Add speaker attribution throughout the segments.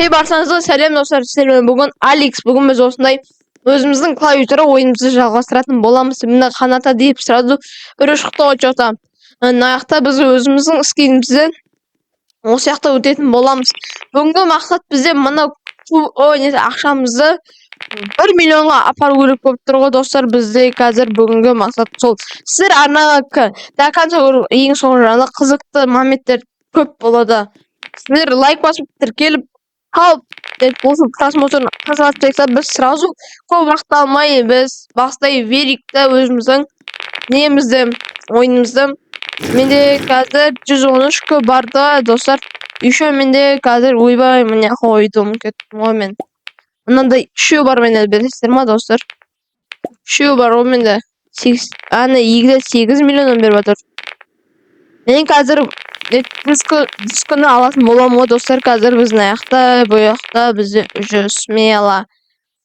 Speaker 1: Hey barçаңызға сәлем достар, сіздермен бүгін Алекс, бүгін біз осындай өзіміздің клавиатура ойынымызды жалғастыратын боламыз. Міне қаната deyip сразу үрі шықты очота. Аяқта біз өзіміздің скинімізден осы жақта өтетін боламыз. Бүгінгі мақсат бізде мына ақшамызды 1 миллионға апару керек болып тұр ғой достар. Бізде қазір бүгінгі мақсат сол. Сіздер арнаға до конца ең соңғы жағында қызықты моменттер көп болады. Сіздер лайк басып тіркеліп қалып осы просмотр жасап біз сразу көп уақыт алмай біз бастай берейік та өзіміздің немізді ойынымызды. Менде қазір 113 бар да достар. Еще менде қазір ойбай міне қойдым кеттім ғой мен. Мынандай үшеу бар менде, білесіздер ма достар? Үшеу бар ғой менде. 8 миллионнан беріп жатыр. Мен қазір дискіні алатын боламын ғой достар. Қазір біздің аяқта, бұл жақта бізде уже смело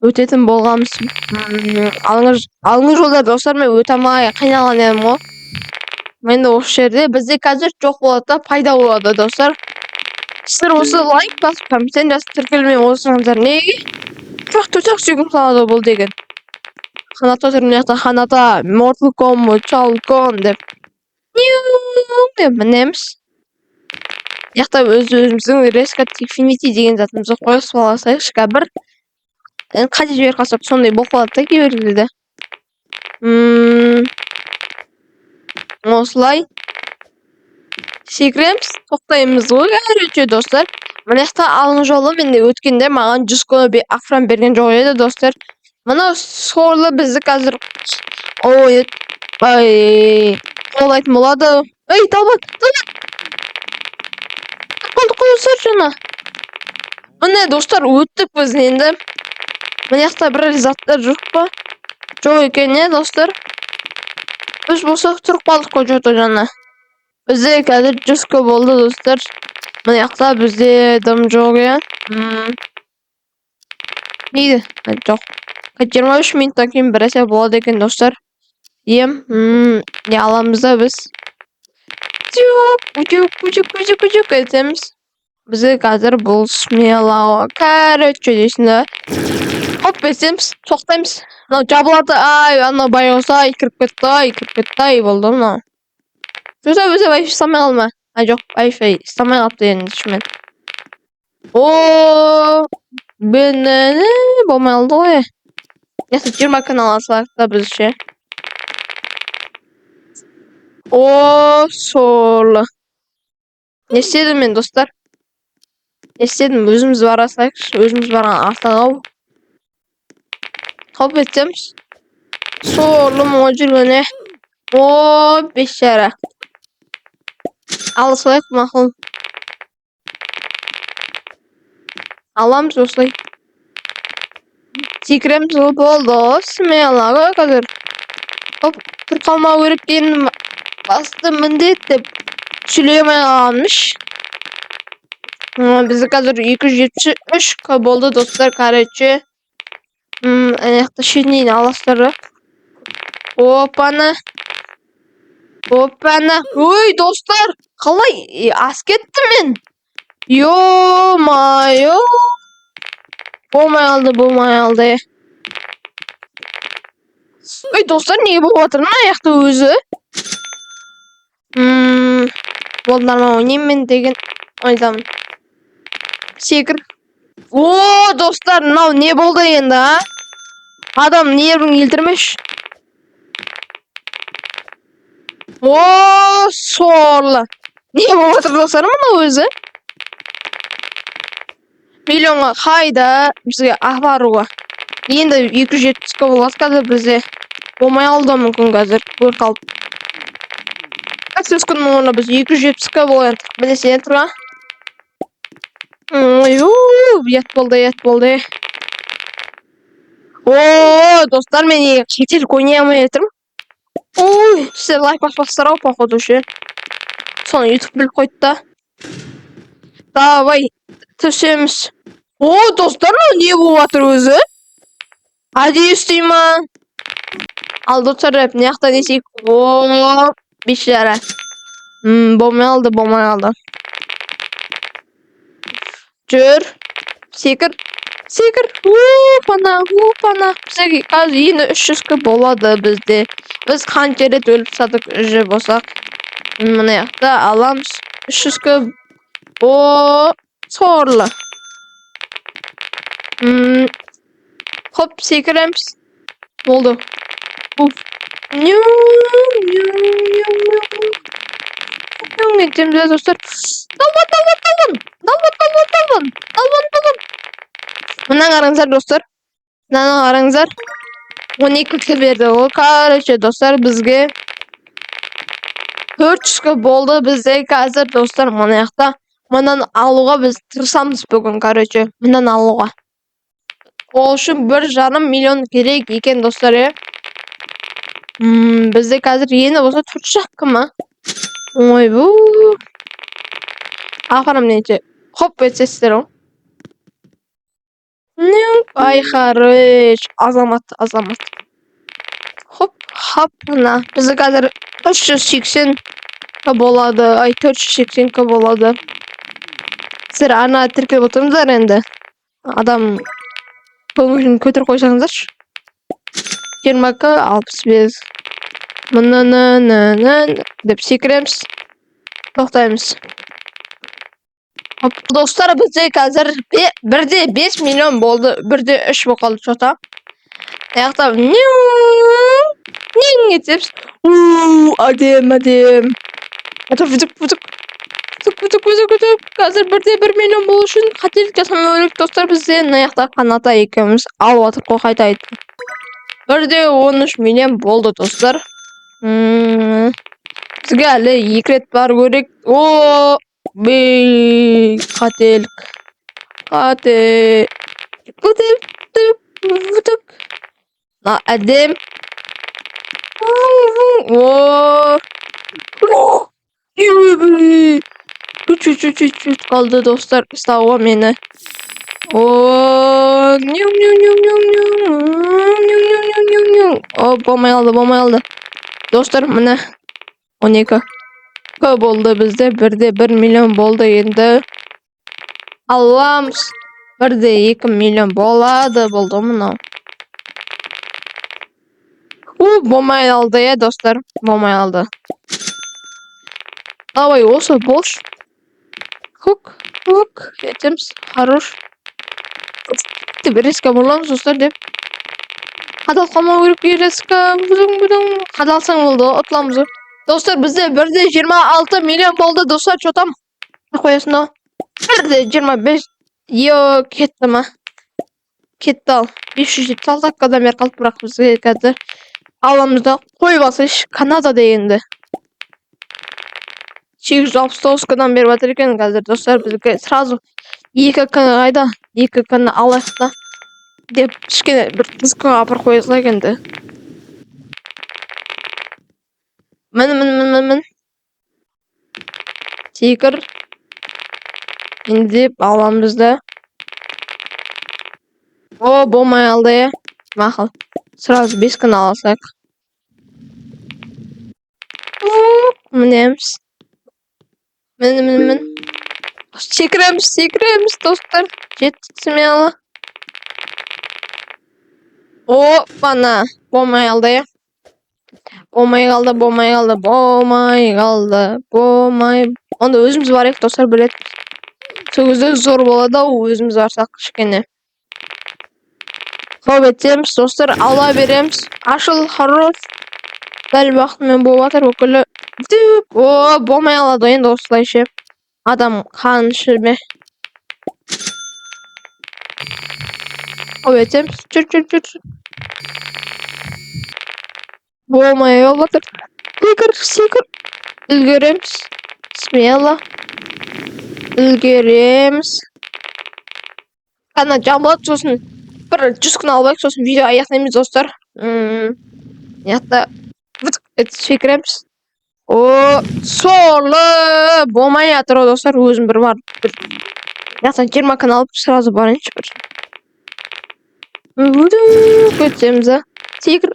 Speaker 1: өтетін болғамыз. Алыңыз жолдар достар, мен өте алмай қиналған едім ғой. Менде осы жерде бізде қазір жоқ болады да пайда болады достар. Сіздер осы лайк басып комментарий жазып тіркелмей отырсаңыздар неге? Жоқ төсек сүйгім салады бұл деген. Қаната түрінде қаната Mortal Kombat Chalcon деп мінеміз. Яқта өзіміздің Rescat Infinity деген затымызды қойып саласайықшы бір. Қате жібер қалсақ сондай болып қалады да кейбіреулерде. Осылай секіреміз, тоқтаймыз ғой короче достар. Мына жақта алың жолы менде өткенде маған 100 көбе ақшам берген жоқ еді достар. Мына сорлы бізді қазір қолдайтын болады. Ей, талбат! Қойсар жана. Міне достар өттік біз енді. Мына жақта бір заттар жоқ па? Жоқ екен не достар? Біз болсақ тұрып қалдық қой жота жана. Бізде қазір 100 көп болды достар. Мына жақта бізде дым жоқ е. Нейді? Жоқ. 23 минуттан кейін бір әсе болады екен достар. Не аламыз да біз? Күжік етеміз. Бізде қазір бұл смело. Короче дейсінде. Хоп бесеміз, тоқтаймыз. Жабылады, ана байғысай, кіріп кетті, болды мұна. Жоса өзі Wi-Fi ұстамай қалма. Жоқ, Wi-Fi ұстамай қалыпты енді шымен. Бені болмай алды ғой. Ясы 20 канал асылақ та біз ше. Сорлы. Не істедім мен достар? Не істедім? Өзіміз бар асылайықшы. Өзіміз барған артағау. Хоп етсеміз. Сорлы мұға жүргене. Бешара. Алысылайық мақыл. Аламыз осылай. Секіреміз болды. Смело қазір. Хоп, тұр қалмау керек дейін басты міндет деп сөйлемей қаламыш. Бізді қазір 273 болды достар, короче. Аяқта шетінен аластары. Опаны. Ой, достар, қалай ас кетті мен? Йо-майо. Болмай алды. Ой, достар, неге болып жатыр аяқта өзі? Болдарма ойнайым мен деген ойдамын. Секір. Достар, мынау не болды енді, а? Адам нервін келтірмеш. Сорлы. Не болып жатыр достар мұна өзі? Миллионға қайда бізге апаруға. Енді 270 болады қазір бізде. Болмай алды мүмкін қазір. Көр қалып. Сөз күннің орнына біз 270 болады. Білесен тұрға. Ет болды. Достар, мен кетелік ойнай алмай етірім. Сіздер лайк баспастар ау, походу ше. Соны YouTube біліп қойды да. Давай, түсеміз. Достар, не болып жатыр өзі? Әдейі істей ма? Ал достар, не яқта десек? Бешара. Болмай алды. Жүр. Секір. Секір. Пана. Bizге қазір енді 300 болады бізде. Біз қанша рет өліп садық уже болсақ. Мына жақта аламыз 300. О, сорлы. Хоп, секіреміз. Болды. Geçeceğimiz dostlar. Dalban. Mına qarаңыздар dostlar. Mına qarаңыздар. 12 berdi o. Короче dostlar bizge 400 болды bizde қазір dostlar mına жақта. Мындан алуға біз тырысамыз бүгін короче. Мындан алуға. Ол үшін 1,5 миллион керек екен достар ya. Bizde қазір енді болса 400 ма? Ой bu. Ақырым нече. Хоп етсіздер о. Ай хорош. Азамат. Хоп. Мына. Бізде қазір 380 болады. Ай 480 болады. Сіздер ана тіркеп отырыңыздар енді. Адам көңілін көтеріп қойсаңыздаршы. 20 65. Мына деп секіреміз. Тоқтаймыз. Dostlar bizde қазір 1,5 milyon болды. 1,3 болып қалды çoта. Аяқта не етеміз. Адем. Бұтық. Қазір 1,1 milyon болу үшін қателік жасамау керек достар. Бізде аяқта қаната екеуміз алып отыр қой қайта айтты. 1,13 milyon болды достар. Бізге әлі 2 рет бар керек. Қателік. Әдем. Чуть қалды достар. Ұстауға мені. Болмай алды. Достар, міне 12 болды бізде. 1,1 milyon болды енді. Аламыз. 1,2 milyon болады. Болды мынау. Болмай алды ya dostlar. Болмай алды. Давай осы бош. Хук. Етеміз. Хорош. Резко боламыз достар деп. Қадал қалмау керек резко. Қадалсаң болды. Отламыз. Dostlar bizde 1,26 milyon болды dostlar çotam. Koyasın o. 1,25. Yok kettim ha. Ketті ал. 576 dakikadan beri қалып бірақ бізге қазір аламызда қой басыш Канада дегенді. 869 бері батыр екен қазір достар бізге сразу 2 күн қайда 2 күн алайық та деп кішкене бір қызыққа апарып қойсақ енді. Мін. Секір. Енді аламызда. Болмай алды ya. Мақыл. Сразу 5 күн аласақ. Мінеміз. Мін. Секіреміз достар. Жетсімелі. Бана. Болмай алды ya. Болмай қалды. Онда өзіміз бар ек достар білет. Сөзді зор болады өзіміз барсақ кішкене. Қоп етеміз достар ала береміз. Ашыл хорош. Дәл уақытымен болып атыр өкілі. Болмай алады енді осылайша. Адам қан ішірме. Қоп етеміз. Жүр. Болмай алады. Секір. Үлгереміз. Смело. Үлгереміз. Қана жамбылады сосын. Бір 100 күн албайық сосын видео аяқтаймыз достар. Яқта секіреміз. Сорлы. Болмай жатыр достар. Өзім бір бар. Яқтан 20 күн алып сразу барыншы бір. Көтсеміз. Секір.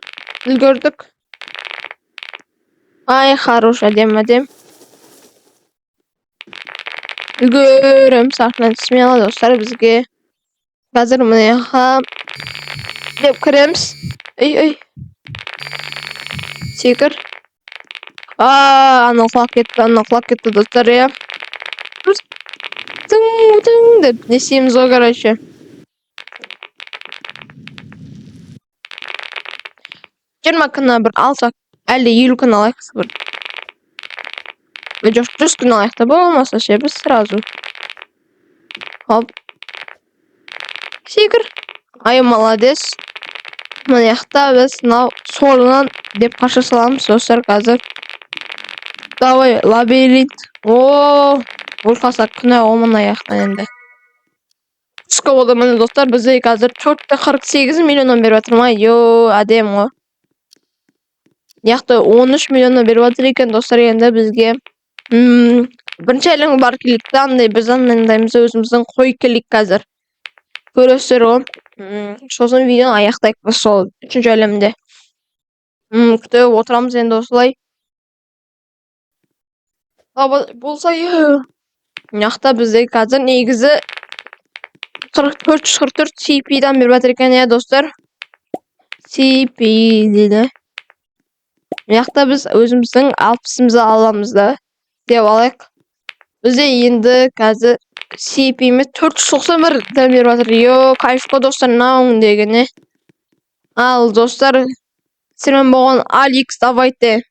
Speaker 1: Үлгердік. Ай, хорош, әдем. Үлгерем, сақнан смело достар бізге. Қазір міне деп кіреміз. Ей. Секір. Анау құлап кетті достар, иә. Тың деп не істейміз ғой, короче. Жиырма күні бір алсақ, әлде 50 күн алайық бір. Жоқ, 100 күн алайық та болмаса ше, біз сразу. Хоп. Секір. Ай, молодец. Мына жақта біз солынан деп қаша саламыз достар қазір. Давай, лабиринт. Ұрқасақ күні мына жақтан енді. Түскі болды міне достар, бізде қазір 4,48 миллионнан беріп жатыр ма? Әдем ғой. Яқты 13 миллионнан беріп жатыр екен достар, енді бізге. Бірінші әлің бар келікті, андай біз андаймыз өзіміздің қой келік қазір. Көресіздер ғой. Сосын видеоны аяқтайық біз сол 3-ші әлемде. Күтіп отырамыз енді осылай. Болса, яқта бізде қазір негізі 44 CP-дан беріп жатыр екен, иә достар. CP дейді. Яқта біз өзіміздің 60-ымызды аламыз да деп алайық. Бізде енді қазір CP-іміз 491-дан беріп жатыр. Кайфқа достар, науың дегені. Ал достар, сіздермен болған Алекс, давайте